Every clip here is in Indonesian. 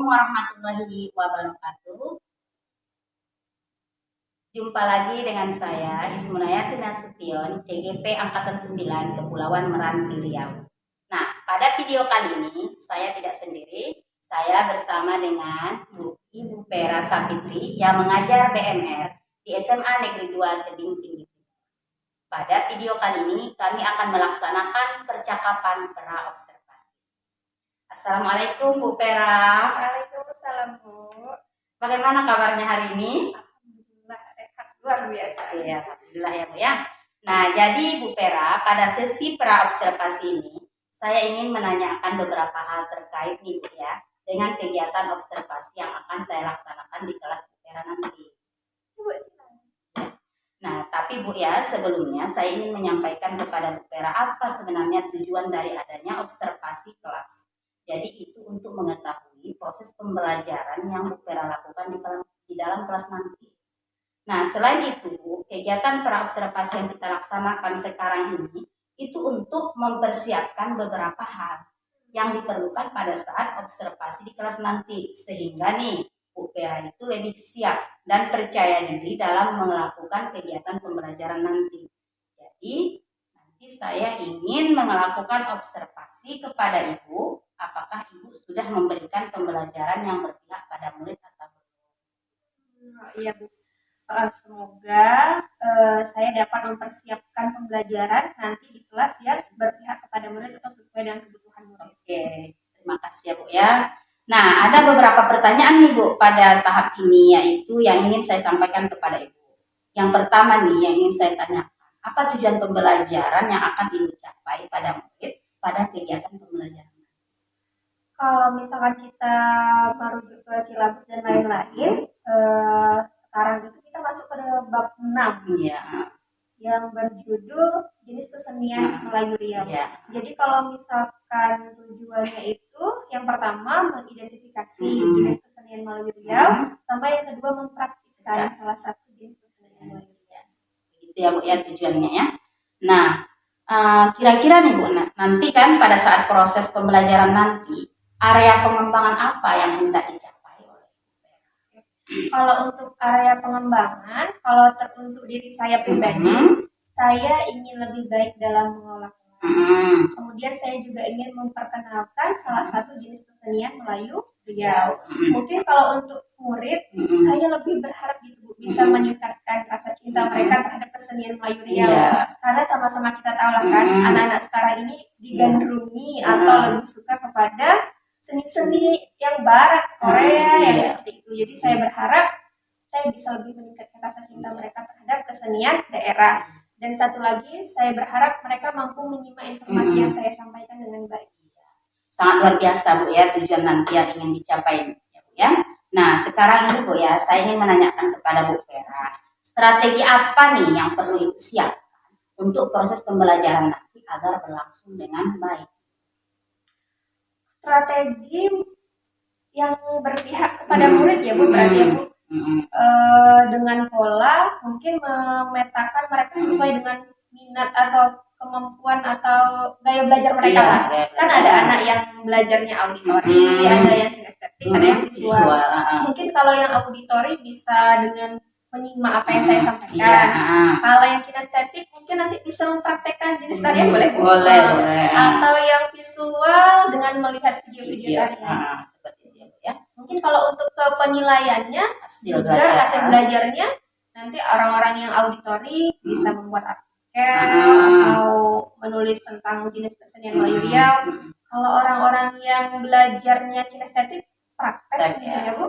Warahmatullahi Wabarakatuh. Jumpa lagi dengan saya Ismunayati Nasution, CGP Angkatan 9 Kepulauan Meranti Riau. Nah, pada video kali ini saya tidak sendiri, saya bersama dengan Ibu Pera Sapitri yang mengajar BMR di SMA Negeri 2 Tebing Tinggi. Pada video kali ini kami akan melaksanakan percakapan pra-observasi. Assalamualaikum Bu Pera. Waalaikumsalam Bu. Bagaimana kabarnya hari ini? Alhamdulillah sehat luar biasa. Iya, alhamdulillah ya Bu ya. Nah, jadi Bu Pera, pada sesi pra-observasi ini saya ingin menanyakan beberapa hal terkait nih Bu ya dengan kegiatan observasi yang akan saya laksanakan di kelas Bu Pera nanti. Bu, silakan. Nah, tapi Bu ya, sebelumnya saya ingin menyampaikan kepada Bu Pera apa sebenarnya tujuan dari adanya observasi kelas. Jadi itu untuk mengetahui proses pembelajaran yang Bu Pera lakukan di dalam kelas nanti. Nah, selain itu, kegiatan pra-observasi yang kita laksanakan sekarang ini itu untuk mempersiapkan beberapa hal yang diperlukan pada saat observasi di kelas nanti. Sehingga nih, Bu Pera itu lebih siap dan percaya diri dalam melakukan kegiatan pembelajaran nanti. Jadi, nanti saya ingin melakukan observasi kepada Ibu. Apakah Ibu sudah memberikan pembelajaran yang berpihak pada murid atau belum? Iya Bu. Semoga saya dapat mempersiapkan pembelajaran nanti di kelas yang berpihak kepada murid atau sesuai dengan kebutuhan murid. Oke, terima kasih ya Bu ya. Nah, ada beberapa pertanyaan nih Bu pada tahap ini, yaitu yang ingin saya sampaikan kepada Ibu. Yang pertama nih yang ingin saya tanyakan, apa tujuan pembelajaran yang akan Ibu capai pada murid pada kegiatan pembelajaran? Kalau misalkan kita merujuk ke silabus dan lain-lain, sekarang itu kita masuk pada bab 6 ya, yang berjudul jenis kesenian Melayu Riau. Ya. Jadi kalau misalkan tujuannya itu yang pertama mengidentifikasi jenis kesenian Melayu Riau, sama yang kedua mempraktikkan salah satu jenis kesenian Melayu Riau. Itu ya Bu ya tujuannya ya. Nah, kira-kira nih Bu, nanti kan pada saat proses pembelajaran nanti area pengembangan apa yang hendak dicapai oleh Kalau untuk area pengembangan, kalau untuk diri saya pribadi, saya ingin lebih baik dalam mengolah kelas. Kemudian saya juga ingin memperkenalkan salah satu jenis kesenian Melayu Riau. Mungkin kalau untuk murid, saya lebih berharap gitu bisa meningkatkan rasa cinta mereka terhadap kesenian Melayu Riau. Karena sama-sama kita tahu lah kan, anak-anak sekarang ini digandrungi atau lebih suka kepada seni-seni yang barat, Korea, yang seperti itu. Jadi saya berharap saya bisa lebih meningkatkan rasa cinta mereka terhadap kesenian daerah. Dan satu lagi, saya berharap mereka mampu menyimak informasi yang saya sampaikan dengan baik. Sangat luar biasa Bu ya tujuan nanti yang ingin dicapai ya Bu ya. Nah, sekarang ini Bu ya, saya ingin menanyakan kepada Bu Pera, strategi apa nih yang perlu Ibu siapkan untuk proses pembelajaran nanti agar berlangsung dengan baik? Strategi yang berpihak kepada murid ya Bu, berarti ya Bu. Dengan pola mungkin memetakan mereka sesuai dengan minat atau kemampuan atau gaya belajar mereka lah. Kan ada anak yang belajarnya auditori, ada yang kinestetik, ada yang visual. Mungkin kalau yang auditori bisa dengan menyimak apa yang saya sampaikan. Kalau yang kinestetik mungkin nanti bisa mempraktekkan jenis tarian boleh. Atau yang visual dengan melihat video-video tarian. Seperti itu ya. Mungkin kalau untuk ke penilaiannya hasil belajarnya nanti orang-orang yang auditori bisa membuat artikel atau menulis tentang jenis kesenian Melayu Riau. Kalau orang-orang yang belajarnya kinestetik praktek gitu ya Bu.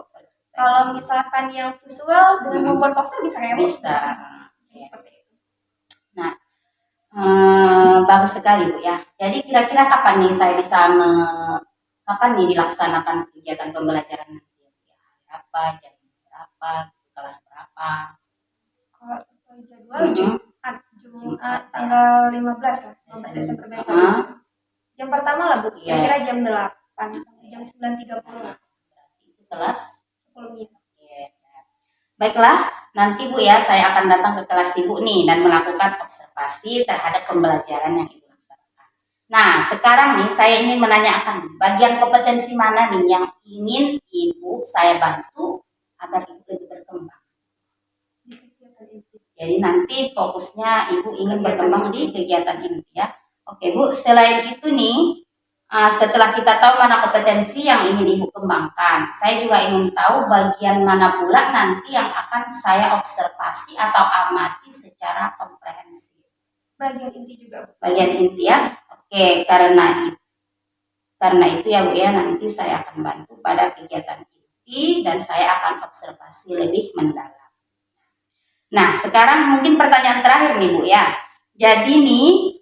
Kalau misalkan yang visual dengan membuat poster bisa kayak bisa. Seperti itu. Nah, bagus sekali Bu ya. Jadi kira-kira kapan nih saya bisa kapan nih dilaksanakan kegiatan pembelajaran nanti? Apa, jam berapa, kelas berapa? Kalau sesuai jadwal Jumat tanggal 15 lah, 15 Desember besok. Jam pertama lah Bu, kira-kira jam 8 sampai jam 9.30 lah. Itu kelas 10. Baiklah, nanti Bu ya saya akan datang ke kelas Ibu nih dan melakukan observasi terhadap pembelajaran yang Ibu laksanakan. Nah, sekarang nih saya ingin menanyakan bagian kompetensi mana nih yang ingin Ibu saya bantu agar Ibu lebih berkembang. Jadi nanti fokusnya Ibu ingin berkembang di kegiatan inti ya. Oke Bu, selain itu nih, setelah kita tahu mana kompetensi yang ingin Ibu kembangkan, saya juga ingin tahu bagian mana pula nanti yang akan saya observasi atau amati secara komprehensif. Bagian inti juga. Bagian inti ya. Oke, karena itu ya Bu ya, nanti saya akan bantu pada kegiatan inti dan saya akan observasi lebih mendalam. Nah, sekarang mungkin pertanyaan terakhir nih Bu ya. Jadi nih,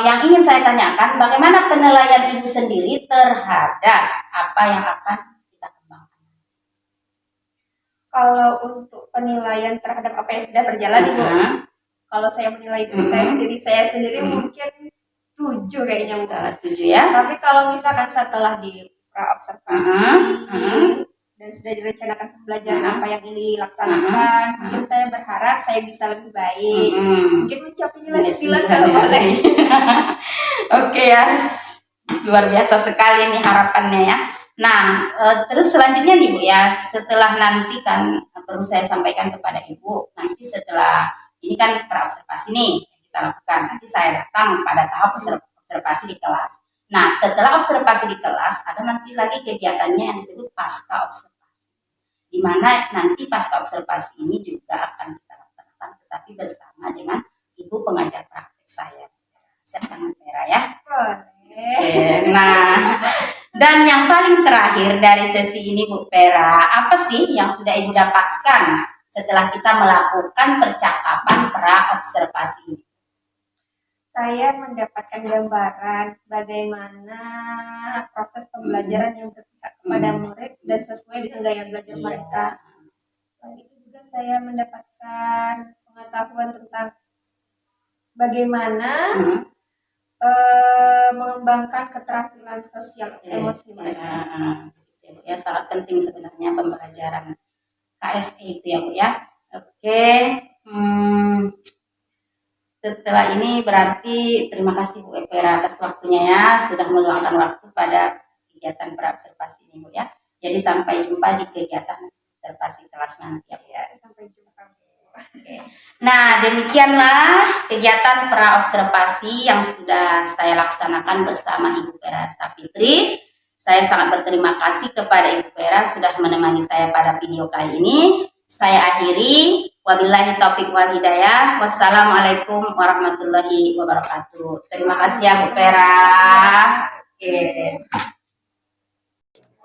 yang ingin saya tanyakan, bagaimana penilaian Ibu sendiri terhadap apa yang akan kita kembangkan? Kalau untuk penilaian terhadap apa yang sudah berjalan Ibu, kalau saya menilai diri saya sendiri mungkin 7 kayaknya Bu. 7 ya. Tapi kalau misalkan setelah di pra-observasi dan sudah direncanakan pembelajaran apa yang ini dilaksanakan, mungkin saya berharap saya bisa lebih baik. Mungkin mencapai nilai 9 kalau boleh. Oke ya, luar biasa sekali nih harapannya ya. Nah, terus selanjutnya nih Bu ya, setelah nanti kan perlu saya sampaikan kepada Ibu, nanti setelah ini kan pra-observasi nih yang kita lakukan, nanti saya datang pada tahap observasi di kelas. Nah, setelah observasi di kelas, ada nanti lagi kegiatannya yang disebut pasca observasi, di mana nanti pasca observasi ini juga akan kita laksanakan, tetapi bersama dengan Ibu pengajar praktek saya. Siap tangan merah ya. Oke, nah, dan yang paling terakhir dari sesi ini Bu Vera, apa sih yang sudah Ibu dapatkan setelah kita melakukan percakapan pra-observasi ini? Saya mendapatkan gambaran bagaimana proses pembelajaran yang berpihak kepada murid dan sesuai dengan gaya belajar mereka. Selain itu juga saya mendapatkan pengetahuan tentang bagaimana mengembangkan keterampilan sosial emosi mereka. Ya, sangat penting sebenarnya pembelajaran KSE itu ya Bu ya. Oke, setelah ini berarti terima kasih Bu Vera atas waktunya ya, sudah meluangkan waktu pada kegiatan pra-observasi ini Bu ya. Jadi sampai jumpa di kegiatan observasi kelas nanti ya Bu ya. Sampai jumpa Bu. Oke. Nah, demikianlah kegiatan pra-observasi yang sudah saya laksanakan bersama Ibu Vera Sapitri. Saya sangat berterima kasih kepada Ibu Vera sudah menemani saya pada video kali ini. Saya akhiri. Wabillahi taufiq wal hidayah. Wassalamualaikum warahmatullahi wabarakatuh. Terima kasih ya Bu Vera. Oke.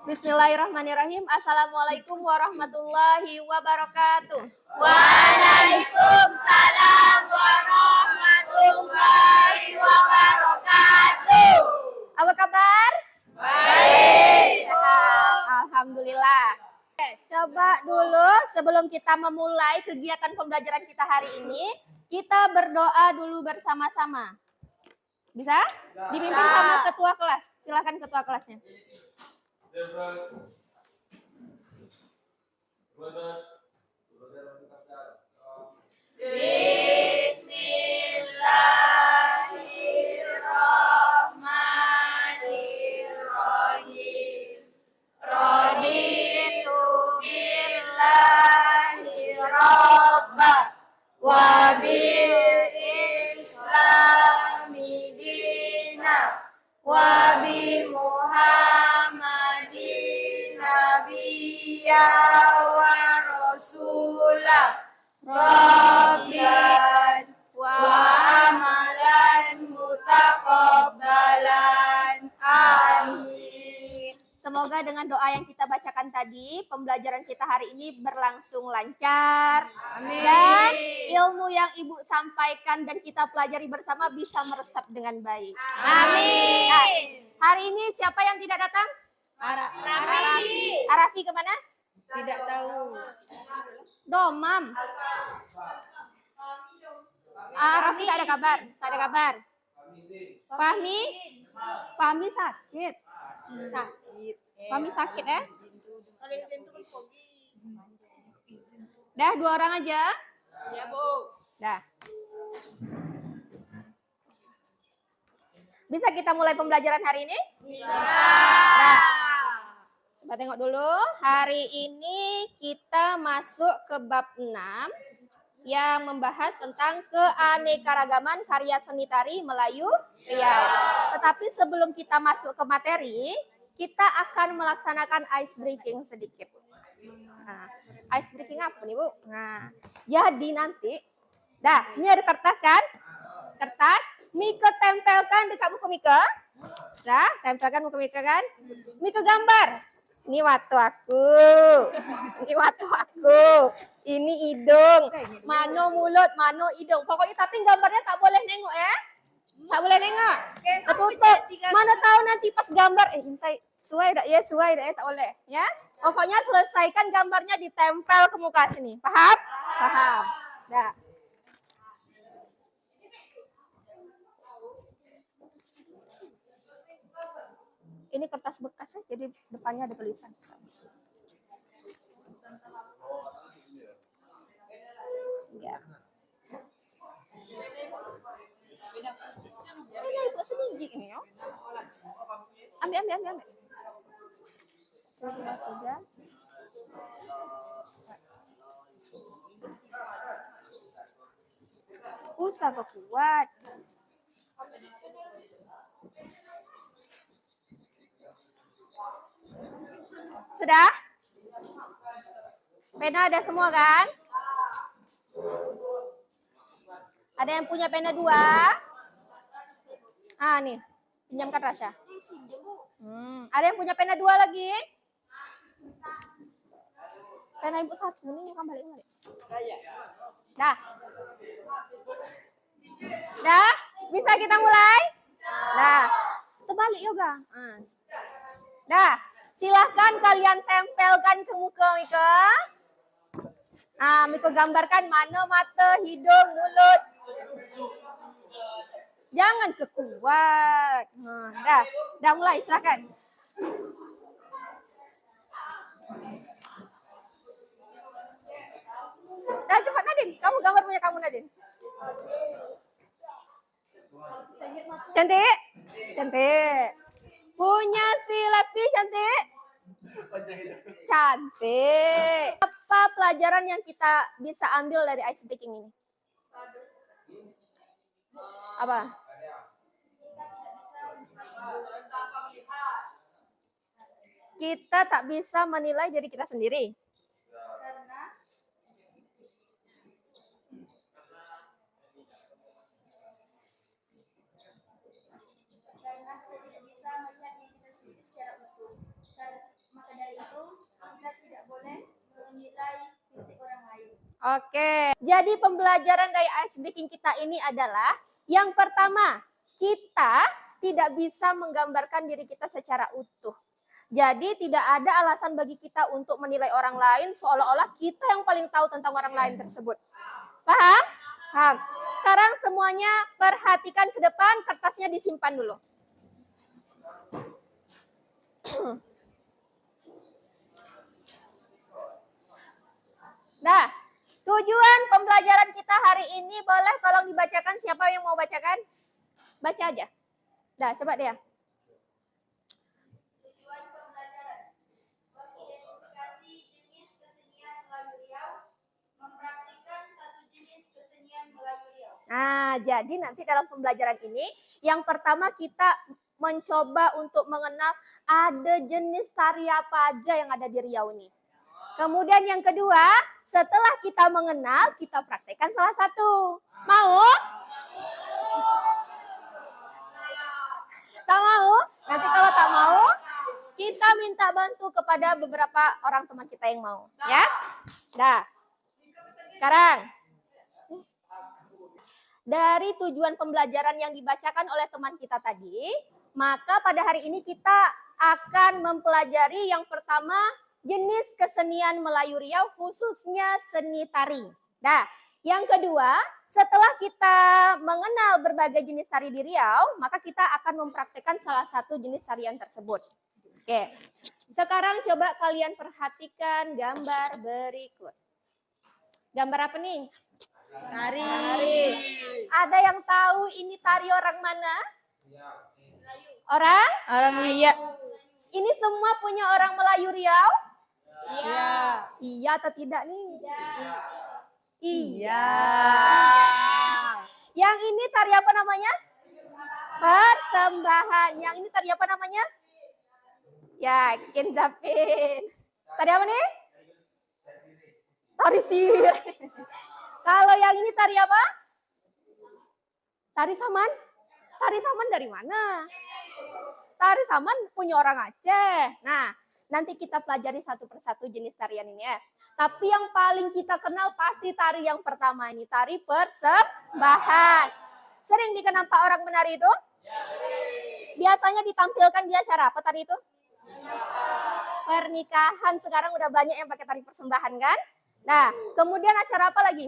Bismillahirrahmanirrahim. Assalamualaikum warahmatullahi wabarakatuh. Waalaikumsalam warahmatullahi wabarakatuh. Apa kabar? Baik. Alhamdulillah. Coba dulu sebelum kita memulai kegiatan pembelajaran kita hari ini, kita berdoa dulu bersama-sama. Bisa? Dipimpin sama ketua kelas. Silakan ketua kelasnya. Bismillahirrahmanirrahim. Raditu billahi rabba wa bil islami dina wa bi muhammadin nabiyya wa rasulah Rabban wa amalan mutaqabbalan. Amin. Semoga dengan doa yang kita bacakan tadi, pembelajaran kita hari ini berlangsung lancar. Amin. Dan ilmu yang Ibu sampaikan dan kita pelajari bersama bisa meresap dengan baik. Amin. Nah, hari ini siapa yang tidak datang? Arafi kemana? Tidak tahu. Domam. Arafi tak ada kabar. Tak ada kabar. Fahmi? Fahmi sakit. Fahmi sakit ya? Dah 2 orang aja? Ya Bu. Dah. Bisa kita mulai pembelajaran hari ini? Nah, coba tengok dulu. Hari ini kita masuk ke bab 6 yang membahas tentang keanekaragaman karya seni tari Melayu Riau. Tetapi sebelum kita masuk ke materi, kita akan melaksanakan ice breaking sedikit. Nah, ice breaking apa nih, Bu? Nah, jadi nanti, ini ada kertas kan? Kertas. Mika tempelkan dekat muka Mika. Tempelkan muka Mika kan. Mika gambar. Ini waktu aku. Ini waktu aku. Ini hidung. Mano mulut, mano hidung. Pokoknya tapi gambarnya tak boleh nengok ya. Tak boleh nengok. Tertutup. Mana tahu nanti pas gambar. Intai. Suai tak ya? Suai tak ya? Tak boleh. Ya. Pokoknya selesaikan gambarnya ditempel ke muka sini. Paham? Paham. Dah. Ini kertas bekas ya, jadi depannya ada tulisan. Ya. Ini ikut sebiji ini ya. Ambil. Tiga. Usaha kuat. Sudah? Pena ada semua kan? Ada yang punya pena 2? Nih. Pinjamkan Rasya. Ada yang punya pena 2 lagi? Pena ibu 1. Ini kan balik. Dah. Dah? Bisa kita mulai? Dah. Terbalik yoga. Dah. Silahkan kalian tempelkan ke muka Mika. Mika gambarkan mana mata, hidung, mulut. Jangan kekuat. Dah mulai, silahkan. Dah cepat Nadine, kamu gambar punya kamu Nadine. Cantik? Cantik. Punya si Lepi cantik? Cantik. Apa pelajaran yang kita bisa ambil dari ice breaking ini? Apa? Kita tak bisa menilai diri kita sendiri. Oke, jadi pembelajaran dari ice breaking kita ini adalah yang pertama, kita tidak bisa menggambarkan diri kita secara utuh. Jadi tidak ada alasan bagi kita untuk menilai orang lain seolah-olah kita yang paling tahu tentang orang lain tersebut. Paham? Paham. Sekarang semuanya perhatikan ke depan, kertasnya disimpan dulu. Nah, tujuan pembelajaran kita hari ini boleh tolong dibacakan, siapa yang mau bacakan? Baca aja. Dah, coba dia. Tujuan pembelajaran mengidentifikasi jenis kesenian Melayu Riau, mempraktikkan satu jenis kesenian Melayu Riau. Nah, jadi nanti dalam pembelajaran ini yang pertama kita mencoba untuk mengenal ada jenis tari apa aja yang ada di Riau ini. Kemudian yang kedua, setelah kita mengenal, kita praktekkan salah satu. Mau? Tak mau? Nanti kalau tak mau, kita minta bantu kepada beberapa orang teman kita yang mau. Ya? Dah. Sekarang, dari tujuan pembelajaran yang dibacakan oleh teman kita tadi, maka pada hari ini kita akan mempelajari yang pertama, jenis kesenian Melayu Riau khususnya seni tari. Nah, yang kedua, setelah kita mengenal berbagai jenis tari di Riau, maka kita akan mempraktekkan salah satu jenis tarian tersebut. Oke, sekarang coba kalian perhatikan gambar berikut. Gambar apa nih? Tari. Ada yang tahu ini tari orang mana? Orang? Orang liya. Ini semua punya orang Melayu Riau? Iya. Iya atau tidak nih? Iya. Yang ini tari apa namanya? Persembahan. Yang ini tari apa namanya? Yakin Zapin. Tari apa nih? Tari sirih. Kalau yang ini tari apa? Tari saman. Tari saman dari mana? Tari saman punya orang Aceh. Nah, nanti kita pelajari satu persatu jenis tarian ini ya. Tapi yang paling kita kenal pasti tari yang pertama ini, tari persembahan. Sering bikin nampak orang menari itu? Biasanya ditampilkan di acara apa tari itu? Pernikahan. Sekarang udah banyak yang pakai tari persembahan kan? Nah, kemudian acara apa lagi?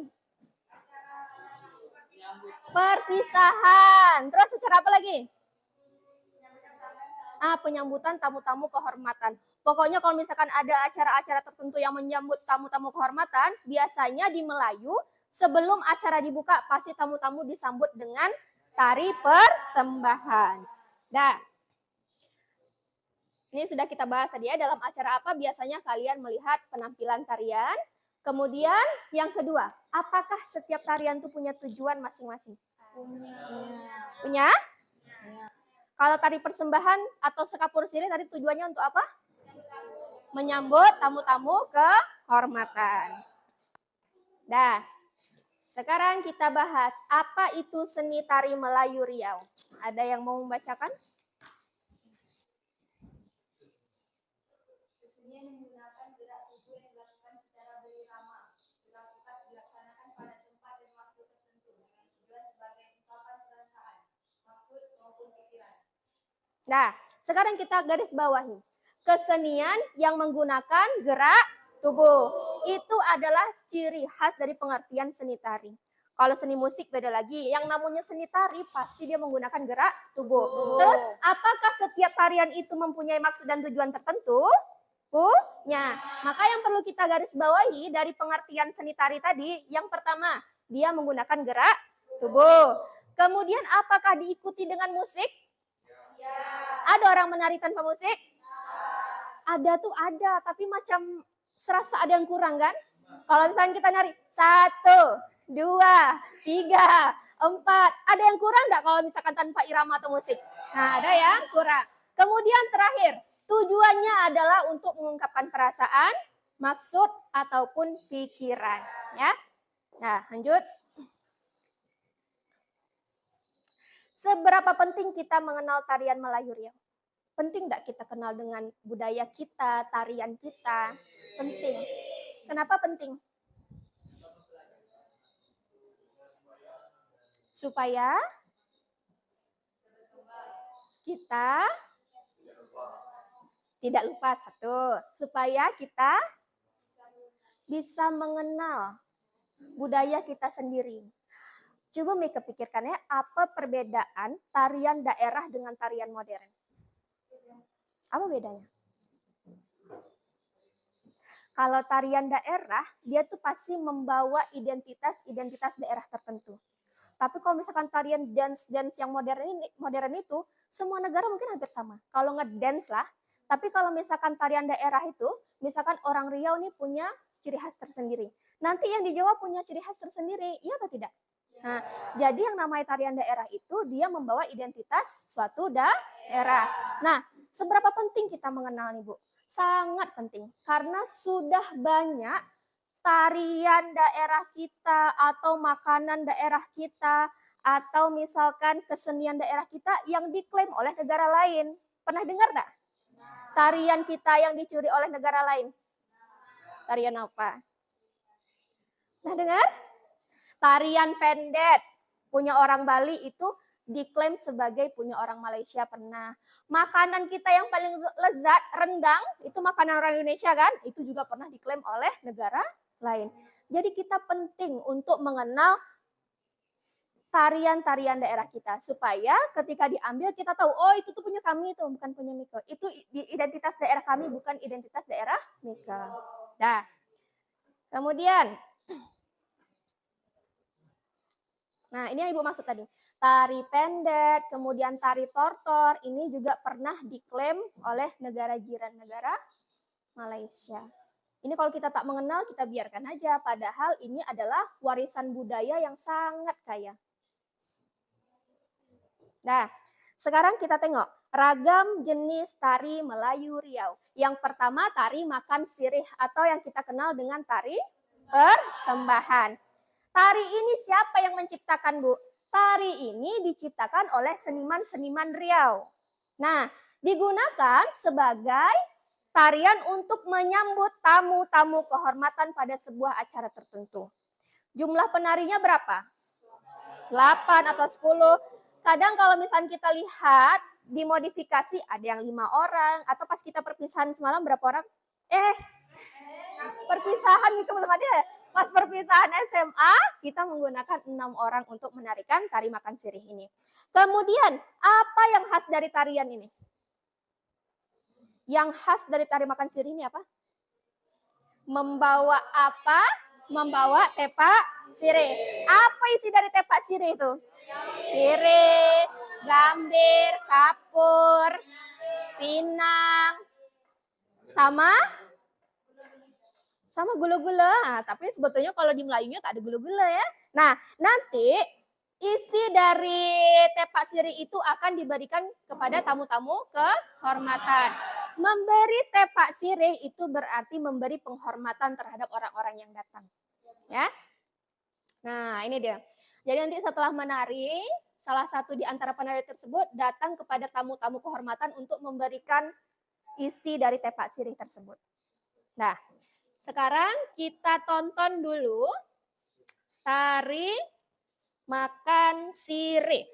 Perpisahan. Terus acara apa lagi? Penyambutan tamu-tamu kehormatan. Pokoknya kalau misalkan ada acara-acara tertentu yang menyambut tamu-tamu kehormatan, biasanya di Melayu sebelum acara dibuka pasti tamu-tamu disambut dengan tari persembahan. Nah, ini sudah kita bahas tadi ya, dalam acara apa biasanya kalian melihat penampilan tarian. Kemudian yang kedua, apakah setiap tarian itu punya tujuan masing-masing? Punya? Kalau tari persembahan atau sekapur sirih tadi tujuannya untuk apa? Menyambut tamu-tamu kehormatan. Nah, sekarang kita bahas apa itu seni tari Melayu Riau. Ada yang mau membacakan? Kesenian menggunakan gerak tubuh yang dilakukan secara berirama, dilakukan dilaksanakan pada tempat dan waktu tertentu dengan tujuan sebagai ungkapan perasaan, maksud maupun pikiran. Nah, sekarang kita garis bawahi. Kesenian yang menggunakan gerak tubuh. Itu adalah ciri khas dari pengertian seni tari. Kalau seni musik beda lagi. Yang namanya seni tari pasti dia menggunakan gerak tubuh. Terus, apakah setiap tarian itu mempunyai maksud dan tujuan tertentu? Punya. Maka yang perlu kita garis bawahi dari pengertian seni tari tadi, yang pertama, dia menggunakan gerak tubuh. Kemudian apakah diikuti dengan musik? Ada orang menari tanpa musik? Ada tuh ada, tapi macam serasa ada yang kurang kan? Kalau misalnya kita nari 1, 2, 3, 4, ada yang kurang enggak kalau misalkan tanpa irama atau musik? Nah, ada yang kurang. Kemudian terakhir, tujuannya adalah untuk mengungkapkan perasaan, maksud ataupun pikiran, ya. Nah, lanjut. Seberapa penting kita mengenal tarian Melayu Riau? Penting enggak kita kenal dengan budaya kita, tarian kita? Penting. Kenapa penting? Supaya kita tidak lupa satu. Supaya kita bisa mengenal budaya kita sendiri. Coba Mika pikirkan ya, apa perbedaan tarian daerah dengan tarian modern? Apa bedanya? Kalau tarian daerah, dia tuh pasti membawa identitas daerah tertentu. Tapi kalau misalkan tarian dance yang modern itu, semua negara mungkin hampir sama. Kalau ngedance lah, tapi kalau misalkan tarian daerah itu, misalkan orang Riau nih punya ciri khas tersendiri. Nanti yang di Jawa punya ciri khas tersendiri, iya atau tidak? Nah, jadi yang namanya tarian daerah itu dia membawa identitas suatu daerah. Nah, seberapa penting kita mengenal nih Bu? Sangat penting karena sudah banyak tarian daerah kita atau makanan daerah kita atau misalkan kesenian daerah kita yang diklaim oleh negara lain. Pernah dengar enggak? Tarian kita yang dicuri oleh negara lain. Tarian apa? Pernah dengar? Tarian pendet punya orang Bali itu diklaim sebagai punya orang Malaysia pernah. Makanan kita yang paling lezat, rendang, itu makanan orang Indonesia kan? Itu juga pernah diklaim oleh negara lain. Jadi kita penting untuk mengenal tarian-tarian daerah kita. Supaya ketika diambil kita tahu, oh itu tuh punya kami, itu bukan punya Mika. Itu identitas daerah kami, bukan identitas daerah Mika. Nah, kemudian Nah, ini yang Ibu maksud tadi. Tari pendek, kemudian tari tortor, ini juga pernah diklaim oleh negara jiran, negara Malaysia. Ini kalau kita tak mengenal, kita biarkan aja. Padahal ini adalah warisan budaya yang sangat kaya. Nah, sekarang kita tengok ragam jenis tari Melayu Riau. Yang pertama tari makan sirih atau yang kita kenal dengan tari persembahan. Tari ini siapa yang menciptakan, Bu? Tari ini diciptakan oleh seniman-seniman Riau. Nah, digunakan sebagai tarian untuk menyambut tamu-tamu kehormatan pada sebuah acara tertentu. Jumlah penarinya berapa? 8 atau 10. Kadang kalau misalnya kita lihat dimodifikasi ada yang 5 orang atau pas kita perpisahan semalam berapa orang? Perpisahan itu belum ada. Pas perpisahan SMA kita menggunakan 6 orang untuk menarikan tari makan sirih ini. Kemudian apa yang khas dari tarian ini? Yang khas dari tari makan sirih ini apa? Membawa apa? Membawa tepak sirih. Apa isi dari tepak sirih itu? Sirih, gambir, kapur, pinang, sama gula-gula. Nah, tapi sebetulnya kalau di Melayunya tak ada gula-gula ya. Nah, nanti isi dari tepak sirih itu akan diberikan kepada tamu-tamu kehormatan. Memberi tepak sirih itu berarti memberi penghormatan terhadap orang-orang yang datang. Ya. Nah, ini dia. Jadi nanti setelah menari, salah satu di antara penari tersebut datang kepada tamu-tamu kehormatan untuk memberikan isi dari tepak sirih tersebut. Nah, sekarang kita tonton dulu tari makan sirih.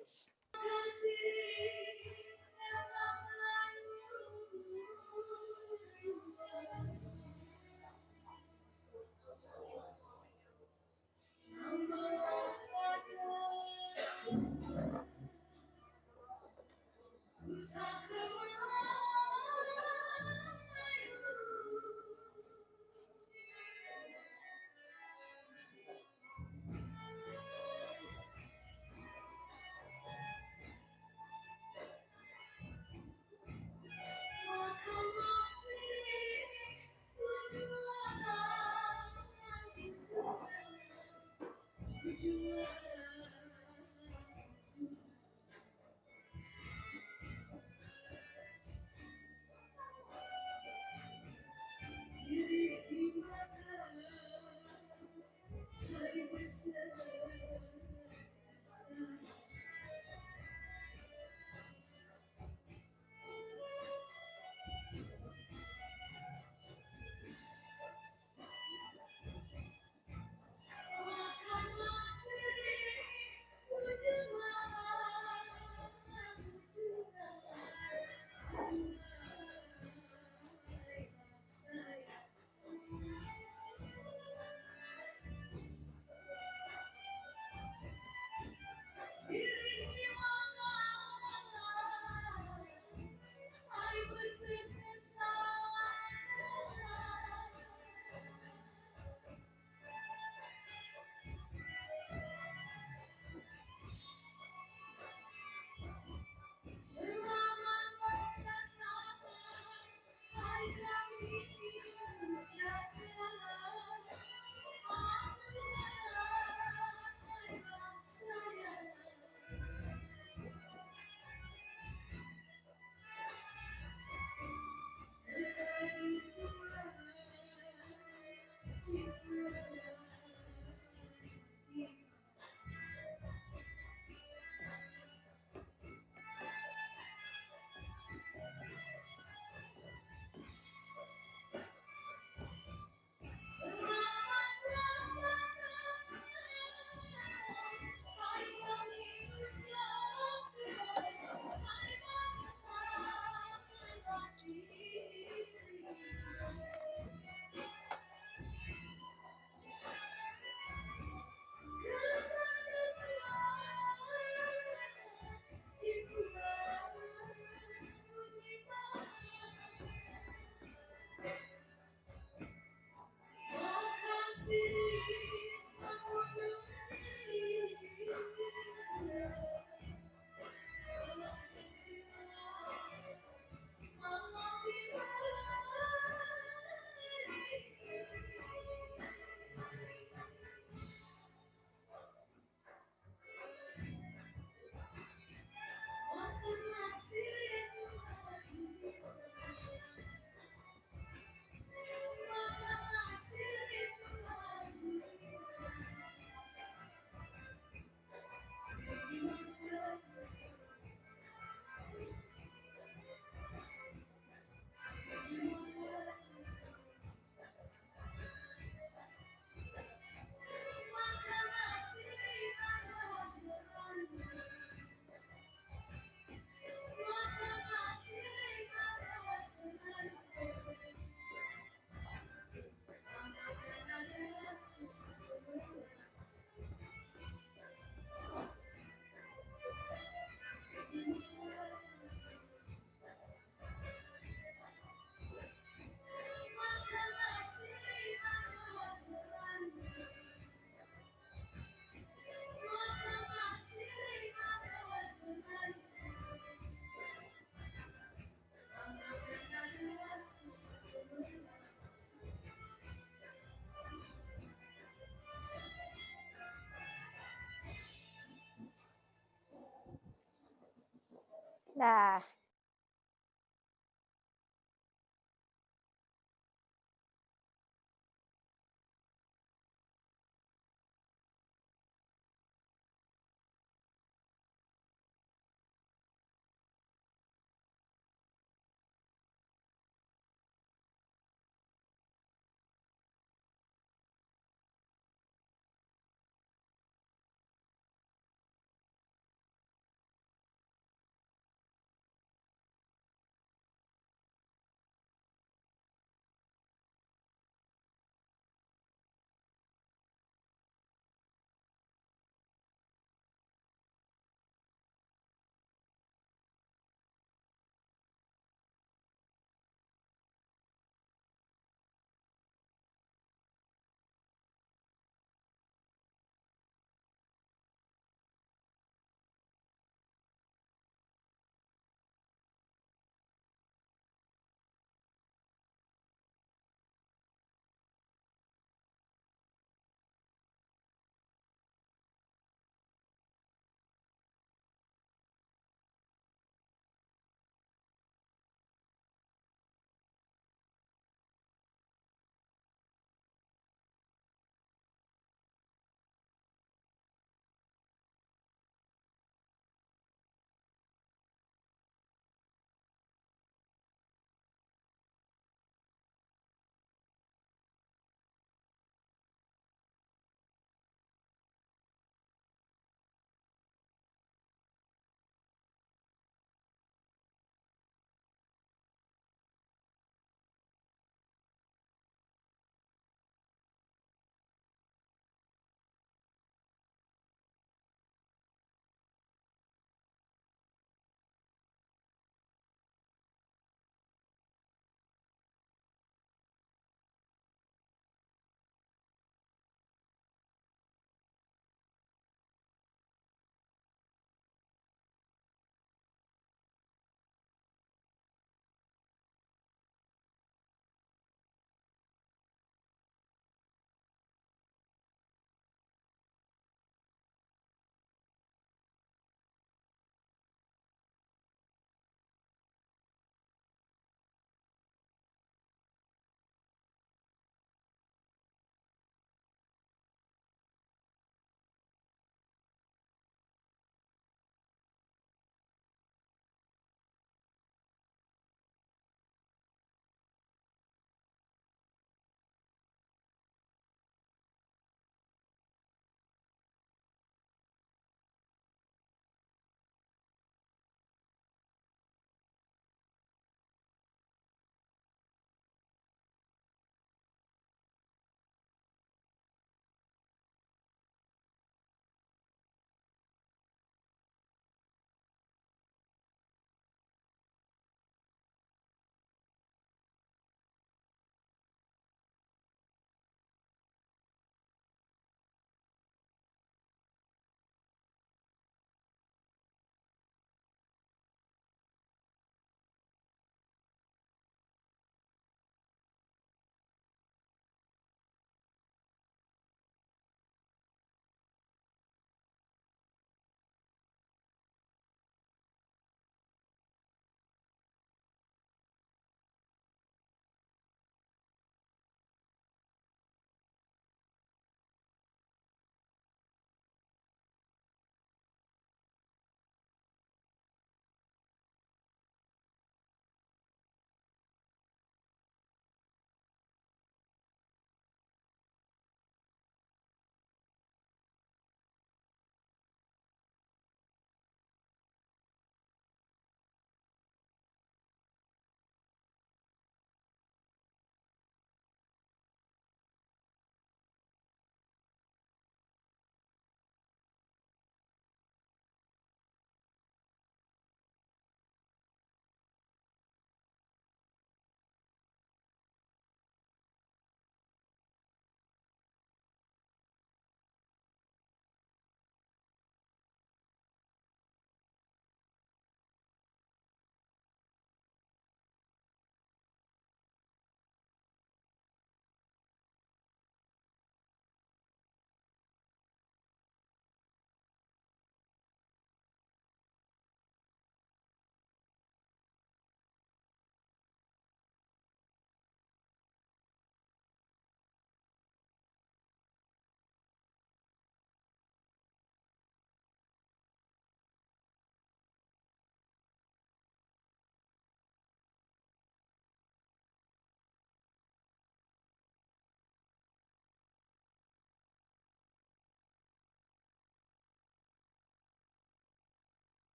Dah.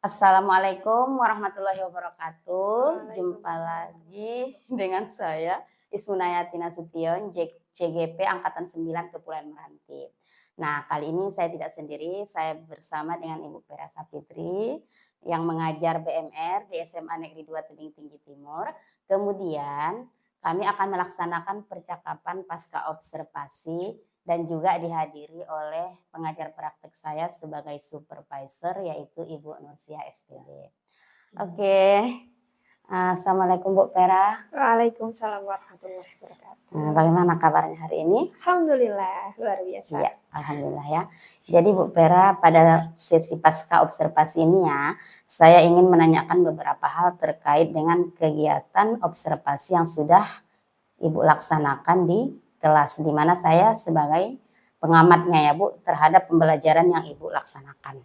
Assalamualaikum warahmatullahi wabarakatuh. Jumpa Waalaikumsalam. lagi dengan saya Ismunayati Nasution, CGP Angkatan 9 Kepulauan Meranti. Nah, kali ini saya tidak sendiri, saya bersama dengan Ibu Pera Sapitri yang mengajar BMR di SMA Negeri 2 Tebing Tinggi Timur. Kemudian kami akan melaksanakan percakapan pasca observasi dan juga dihadiri oleh pengajar praktek saya sebagai supervisor yaitu Ibu Nursia SPD. Oke. Assalamualaikum Bu Pera. Waalaikumsalam warahmatullahi wabarakatuh. Bagaimana kabarnya hari ini? Alhamdulillah, luar biasa. Iya, alhamdulillah ya. Jadi Bu Pera, pada sesi pasca observasi ini ya, saya ingin menanyakan beberapa hal terkait dengan kegiatan observasi yang sudah Ibu laksanakan di kelas, di mana saya sebagai pengamatnya ya Bu terhadap pembelajaran yang Ibu laksanakan.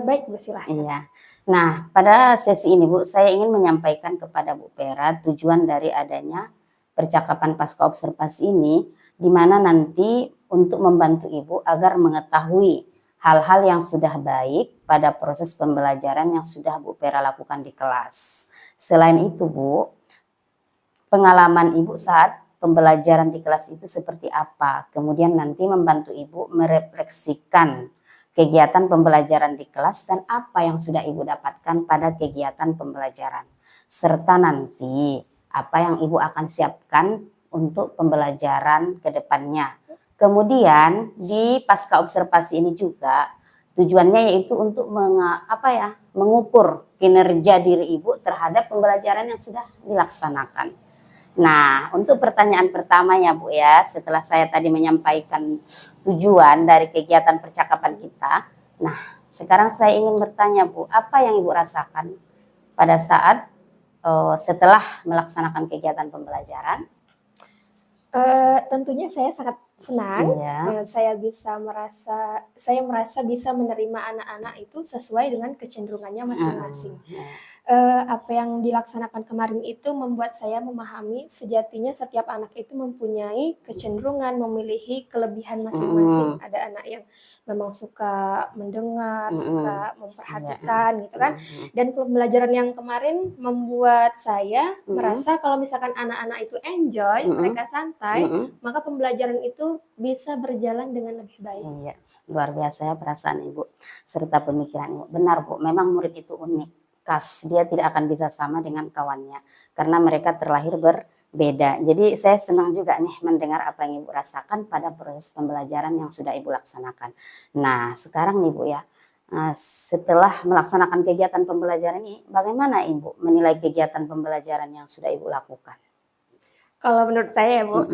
Baik Bu, silahkan. Iya. Nah, pada sesi ini Bu, saya ingin menyampaikan kepada Bu Pera tujuan dari adanya percakapan pasca observasi ini, di mana nanti untuk membantu Ibu agar mengetahui hal-hal yang sudah baik pada proses pembelajaran yang sudah Bu Pera lakukan di kelas. Selain itu Bu, pengalaman Ibu saat pembelajaran di kelas itu seperti apa, kemudian nanti membantu Ibu merefleksikan kegiatan pembelajaran di kelas dan apa yang sudah Ibu dapatkan pada kegiatan pembelajaran. Serta nanti apa yang Ibu akan siapkan untuk pembelajaran ke depannya. Kemudian di pasca observasi ini juga tujuannya yaitu untuk mengukur kinerja diri Ibu terhadap pembelajaran yang sudah dilaksanakan. Nah, untuk pertanyaan pertama ya Bu ya, setelah saya tadi menyampaikan tujuan dari kegiatan percakapan kita. Nah, sekarang saya ingin bertanya Bu, apa yang Ibu rasakan pada saat setelah melaksanakan kegiatan pembelajaran? Tentunya saya sangat senang. Iya. Saya merasa bisa menerima anak-anak itu sesuai dengan kecenderungannya masing-masing. Apa yang dilaksanakan kemarin itu membuat saya memahami sejatinya setiap anak itu mempunyai kecenderungan, memiliki kelebihan masing-masing. Ada anak yang memang suka mendengar, suka memperhatikan gitu kan. Dan pembelajaran yang kemarin membuat saya merasa kalau misalkan anak-anak itu enjoy, mereka santai, maka pembelajaran itu bisa berjalan dengan lebih baik. Iya, luar biasa ya perasaan Ibu serta pemikiran Ibu. Benar Bu, memang murid itu unik. Dia tidak akan bisa sama dengan kawannya karena mereka terlahir berbeda. Jadi saya senang juga nih mendengar apa yang Ibu rasakan pada proses pembelajaran yang sudah Ibu laksanakan. Nah, sekarang nih Bu ya, setelah melaksanakan kegiatan pembelajaran ini, bagaimana Ibu menilai kegiatan pembelajaran yang sudah Ibu lakukan? Kalau menurut saya ya Bu,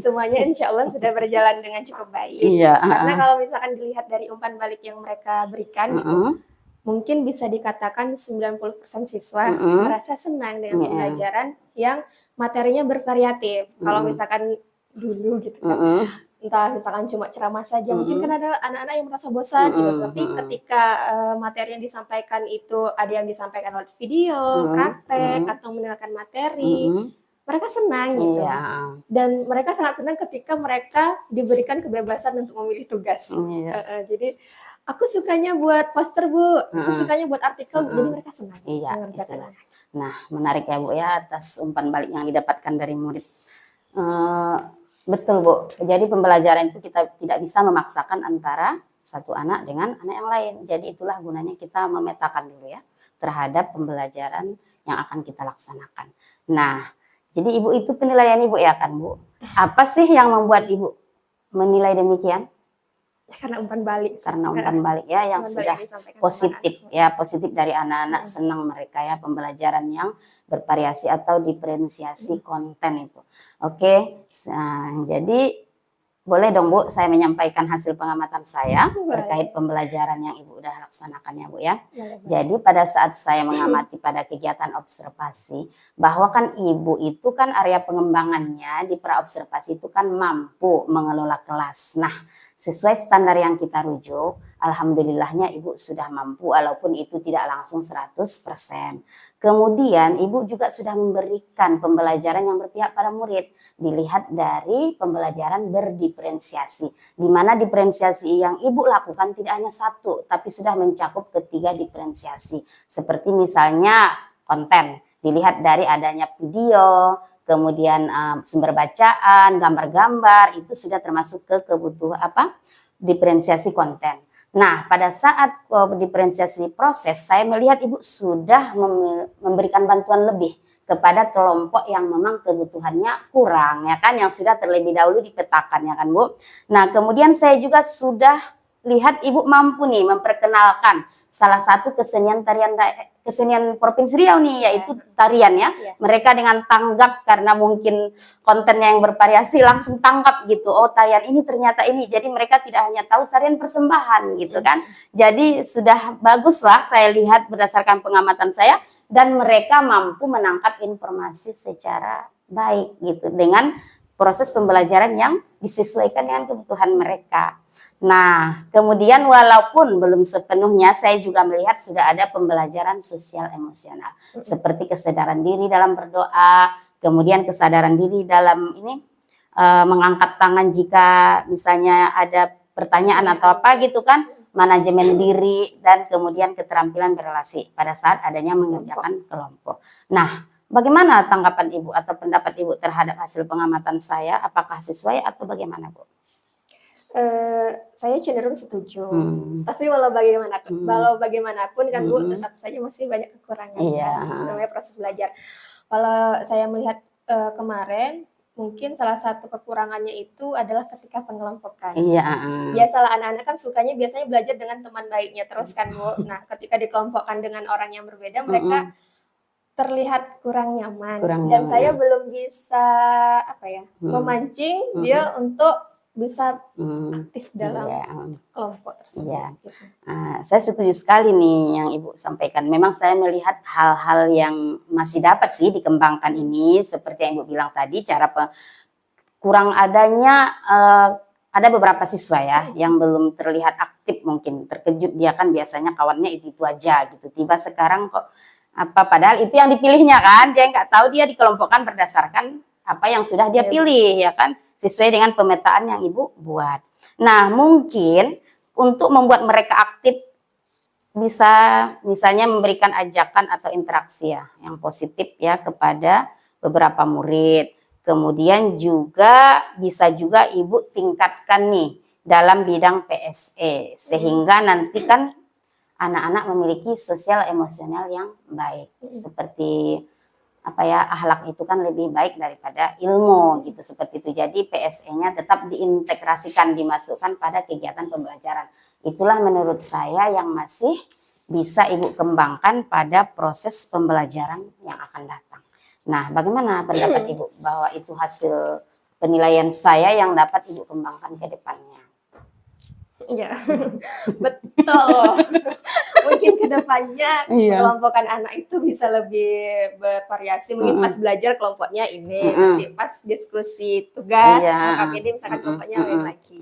semuanya insya Allah sudah berjalan dengan cukup baik. Iya. Karena kalau misalkan dilihat dari umpan balik yang mereka berikan gitu, mungkin bisa dikatakan 90% siswa merasa senang dengan pembelajaran yang materinya bervariatif. Kalau misalkan dulu gitu kan, entah misalkan cuma ceramah saja, mungkin kan ada anak-anak yang merasa bosan gitu. Tapi ketika materi yang disampaikan itu ada yang disampaikan lewat video, praktek, atau mendengarkan materi, mereka senang gitu. Dan mereka sangat senang ketika mereka diberikan kebebasan untuk memilih tugas. Jadi aku sukanya buat poster Bu, aku sukanya buat artikel, jadi mereka senang mengerjakannya. Nah, menarik ya Bu ya atas umpan balik yang didapatkan dari murid. Betul Bu, jadi pembelajaran itu kita tidak bisa memaksakan antara satu anak dengan anak yang lain. Jadi itulah gunanya kita memetakan dulu ya terhadap pembelajaran yang akan kita laksanakan. Nah, jadi Ibu itu penilaian Ibu ya kan Bu? Apa sih yang membuat Ibu menilai demikian? Karena umpan balik. Karena umpan balik ya yang sudah positif ya, positif dari anak-anak, senang mereka ya pembelajaran yang bervariasi atau diferensiasi konten itu. Oke, nah, jadi boleh dong Bu saya menyampaikan hasil pengamatan saya terkait pembelajaran yang Ibu udah laksanakan ya Bu ya. Jadi pada saat saya mengamati pada kegiatan observasi, bahwa kan Ibu itu kan area pengembangannya di praobservasi itu kan mampu mengelola kelas. Nah, sesuai standar yang kita rujuk, alhamdulillahnya Ibu sudah mampu walaupun itu tidak langsung 100%. Kemudian Ibu juga sudah memberikan pembelajaran yang berpihak pada murid. Dilihat dari pembelajaran berdiferensiasi. Di mana diferensiasi yang Ibu lakukan tidak hanya satu, tapi sudah mencakup ketiga diferensiasi. Seperti misalnya konten. Dilihat dari adanya video, kemudian sumber bacaan, gambar-gambar, itu sudah termasuk ke kebutuhan diferensiasi konten. Nah, pada saat diferensiasi proses, saya melihat Ibu sudah memberikan bantuan lebih kepada kelompok yang memang kebutuhannya kurang, ya kan, yang sudah terlebih dahulu dipetakan, ya kan, Bu. Nah, kemudian saya juga sudah lihat Ibu mampu nih memperkenalkan salah satu kesenian kesenian Provinsi Riau nih, yaitu tarian ya. Mereka dengan tanggap karena mungkin kontennya yang bervariasi langsung tangkap gitu. Oh, tarian ini ternyata ini. Jadi mereka tidak hanya tahu tarian persembahan gitu kan. Jadi sudah baguslah saya lihat berdasarkan pengamatan saya, dan mereka mampu menangkap informasi secara baik gitu dengan proses pembelajaran yang disesuaikan dengan kebutuhan mereka. Nah, kemudian walaupun belum sepenuhnya, saya juga melihat sudah ada pembelajaran sosial emosional. Seperti kesadaran diri dalam berdoa, kemudian kesadaran diri dalam mengangkat tangan jika misalnya ada pertanyaan atau apa gitu kan, manajemen diri, dan kemudian keterampilan berrelasi pada saat adanya mengerjakan kelompok. Nah, bagaimana tanggapan Ibu atau pendapat Ibu terhadap hasil pengamatan saya? Apakah sesuai atau bagaimana, Bu? Saya cenderung setuju. Tapi walau bagaimanapun kan Bu, tetap saja masih banyak kekurangan kan, namanya proses belajar. Kalau saya melihat kemarin, mungkin salah satu kekurangannya itu adalah ketika pengelompokan. Biasalah anak-anak kan sukanya biasanya belajar dengan teman baiknya terus kan Bu. Nah, ketika dikelompokkan dengan orang yang berbeda, mereka terlihat kurang nyaman. Dan saya belum bisa memancing dia untuk bisa aktif dalam kelompok tersebut. Saya setuju sekali nih yang Ibu sampaikan. Memang saya melihat hal-hal yang masih dapat sih dikembangkan ini, seperti yang Ibu bilang tadi, kurang adanya ada beberapa siswa ya yang belum terlihat aktif, mungkin terkejut dia kan biasanya kawannya itu aja gitu. Tiba sekarang kok padahal itu yang dipilihnya kan, dia nggak tahu dia dikelompokkan berdasarkan apa yang sudah dia pilih, ya kan, sesuai dengan pemetaan yang Ibu buat. Nah, mungkin untuk membuat mereka aktif bisa misalnya memberikan ajakan atau interaksi ya yang positif ya kepada beberapa murid. Kemudian juga bisa juga Ibu tingkatkan nih dalam bidang PSE sehingga nanti kan anak-anak memiliki sosial emosional yang baik, seperti akhlak itu kan lebih baik daripada ilmu gitu, seperti itu. Jadi PSE-nya tetap diintegrasikan, dimasukkan pada kegiatan pembelajaran. Itulah menurut saya yang masih bisa Ibu kembangkan pada proses pembelajaran yang akan datang. Nah, bagaimana pendapat Ibu bahwa itu hasil penilaian saya yang dapat Ibu kembangkan ke depannya? Iya, betul. Mungkin kedepannya kelompokan anak itu bisa lebih bervariasi. Mungkin pas belajar kelompoknya ini, nanti pas diskusi tugas, KPD misalkan kelompoknya lain lagi.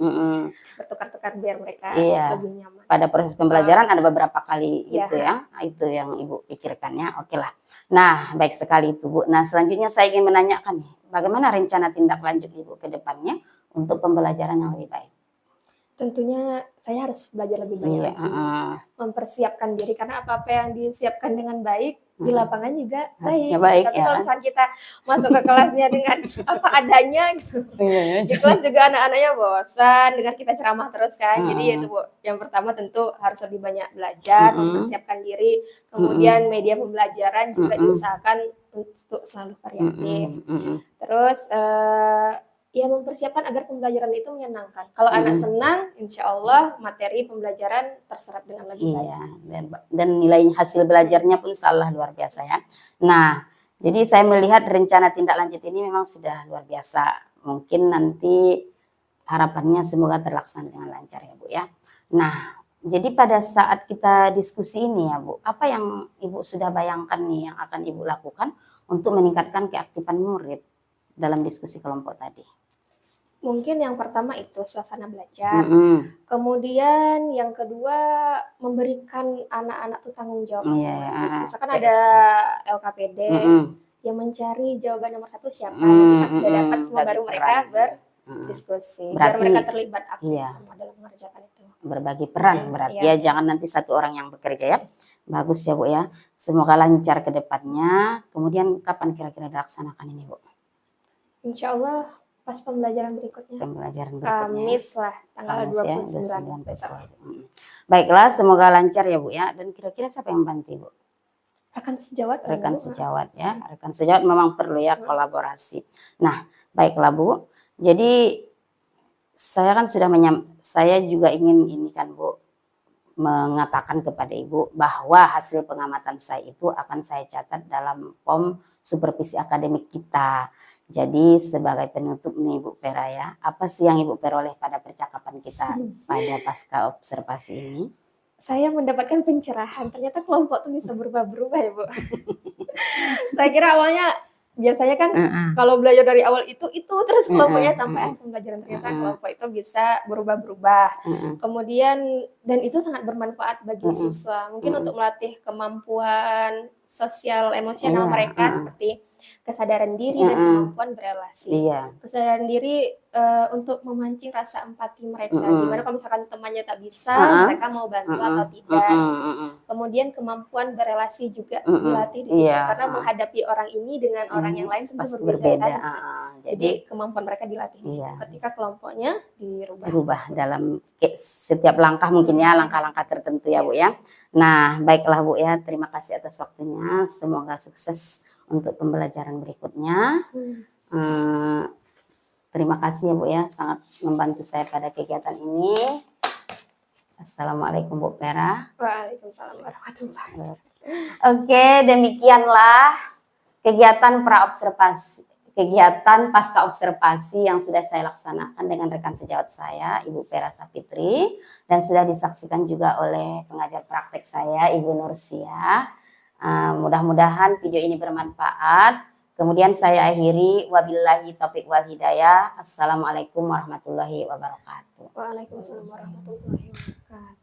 Bertukar-tukar biar mereka lebih nyaman. Pada proses pembelajaran ada beberapa kali gitu ya, itu yang Ibu pikirkan ya. Oke lah. Nah, baik sekali itu Bu. Nah, selanjutnya saya ingin menanyakan nih, bagaimana rencana tindak lanjut Ibu ke depannya untuk pembelajaran yang lebih baik? Tentunya saya harus belajar lebih banyak lagi, mempersiapkan diri, karena apa-apa yang disiapkan dengan baik di lapangan juga baik. Tapi kalau misalnya kita masuk ke kelasnya dengan apa adanya gitu, di kelas juga anak-anaknya bosan dengan kita ceramah terus kan. Jadi itu Bu, yang pertama tentu harus lebih banyak belajar, mempersiapkan diri, kemudian media pembelajaran juga diusahakan untuk selalu variatif. Terus ya mempersiapkan agar pembelajaran itu menyenangkan. Kalau anak senang, insya Allah materi pembelajaran terserap dengan lebih baik. Dan nilai hasil belajarnya pun salah luar biasa ya. Nah, jadi saya melihat rencana tindak lanjut ini memang sudah luar biasa. Mungkin nanti harapannya semoga terlaksana dengan lancar ya Bu ya. Nah, jadi pada saat kita diskusi ini ya Bu, apa yang Ibu sudah bayangkan nih yang akan Ibu lakukan untuk meningkatkan keaktifan murid dalam diskusi kelompok tadi? Mungkin yang pertama itu suasana belajar. Mm-mm. Kemudian yang kedua memberikan anak-anak tuh tanggung jawab masing-masing. Misalkan ada LKPD Mm-mm. yang mencari jawaban nomor 1 siapa. Jadi pas sudah dapat semua Bagi baru mereka peran. berdiskusi. Biar Berarti- mereka terlibat aktif iya. semua dalam mengerjakan itu. Berbagi peran berarti Iya. ya, jangan nanti satu orang yang bekerja ya. Bagus ya Bu ya. Semoga lancar ke depannya. Kemudian kapan kira-kira dilaksanakan ini Bu? Insya Allah pas pembelajaran berikutnya. Pembelajaran berikutnya. Kamis lah, tanggal Kamis ya, 29 besok. Februari. Baiklah, semoga lancar ya Bu ya. Dan kira-kira siapa yang bantu Bu? Rekan sejawat. Rekan sejawat ya. Rekan sejawat memang perlu ya kolaborasi. Nah, baiklah Bu. Jadi saya kan saya juga ingin ini kan Bu, mengatakan kepada Ibu bahwa hasil pengamatan saya itu akan saya catat dalam POM supervisi akademik kita. Jadi sebagai penutup nih Ibu Pera ya, apa sih yang Ibu peroleh pada percakapan kita pada pasca observasi ini? Saya mendapatkan pencerahan. Ternyata kelompok tuh bisa berubah-berubah ya Bu. Saya kira awalnya biasanya kan kalau belajar dari awal itu terus kelompoknya sampai akhir pembelajaran, ternyata kelompok itu bisa berubah-berubah. Kemudian dan itu sangat bermanfaat bagi siswa. Mungkin untuk melatih kemampuan sosial emosional mereka seperti kesadaran diri dan kemampuan berelasi. Kesadaran diri untuk memancing rasa empati mereka. Gimana kalau misalkan temannya tak bisa, mereka mau bantu atau tidak. Kemudian kemampuan berelasi juga dilatih di situ karena menghadapi orang ini dengan orang yang lain pasti berbeda. Jadi kemampuan mereka dilatih di situ ketika kelompoknya dirubah dalam setiap langkah mungkin ya, langkah-langkah tertentu ya Bu ya. Nah, baiklah Bu ya, terima kasih atas waktunya. Semoga sukses untuk pembelajaran berikutnya. Terima kasih ya Bu ya, sangat membantu saya pada kegiatan ini. Assalamualaikum Bu Pera. Waalaikumsalam warahmatullahi wabarakatuh. Oke, demikianlah kegiatan kegiatan pasca observasi yang sudah saya laksanakan dengan rekan sejawat saya, Ibu Pera Sapitri, dan sudah disaksikan juga oleh pengajar praktek saya, Ibu Nursia. Mudah-mudahan video ini bermanfaat. Kemudian saya akhiri, wabillahi taufiq wal hidayah. Assalamualaikum warahmatullahi wabarakatuh. Waalaikumsalam warahmatullahi wabarakatuh.